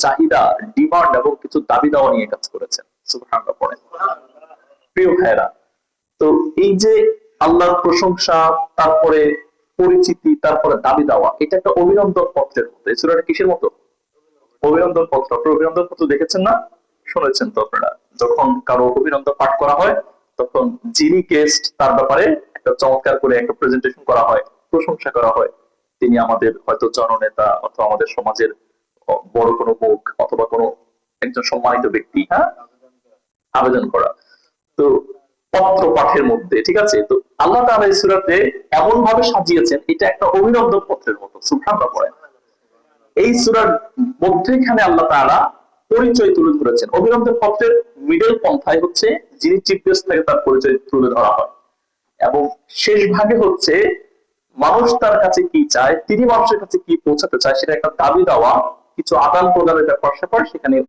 চাহিদা, ডিমান্ড এবং কিছু দাবি দেওয়া নিয়ে কাজ করেছেন। সুবহানাল্লাহ পড়েন। প্রিয় ভাইরা, তো এই যে আল্লাহর প্রশংসা, তারপরে পরিচিতি, তারপরে দাবি দেওয়া, এটা একটা অভিনন্দন পত্রের মতো। এই সূরাটা কিসের মতো? অভিনন্দন পত্র। আপনারা অভিনন্দন পত্র দেখেছেন না? শুনেছেন তো আপনারা? যখন কারো অভিনন্দন পাঠ করা হয়, তখন যিনি গেস্ট তার ব্যাপারে একটা চমৎকার করে একটা প্রেজেন্টেশন করা হয়, প্রশংসা করা হয়। তিনি আমাদের হয়তো জননেতা, অথবা আমাদের সমাজের বড় কোনো মুখ, অথবা কোনো একজন সম্মানিত ব্যক্তি, হ্যাঁ, আবেদন করা। তো পত্র পাঠের মধ্যে, ঠিক আছে, তো আল্লাহ তাআলা এই সূরাতে এমন ভাবে সাজিয়েছেন, এটা একটা অভিনন্দন পত্রের মতো। সুবহানাল্লাহ পড়েন। এই সূরার মধ্যেখানে আল্লাহ তাআলা পরিচয় তুলে ধরেছেন। অভিনন্দন পত্রের মিডল পন্থায় হচ্ছে যিনি চিফ গেস্ট থাকে তার পরিচয় তুলে ধরা হয়, এবং শেষ ভাগে হচ্ছে মানুষ তার কাছে কি চায়, তিনি মানুষের কাছে কি পৌঁছাতে চায়, সেটা একটা দাবি দেওয়া, কিছু আদান প্রদানের ব্যাপার স্যাপার সেখানে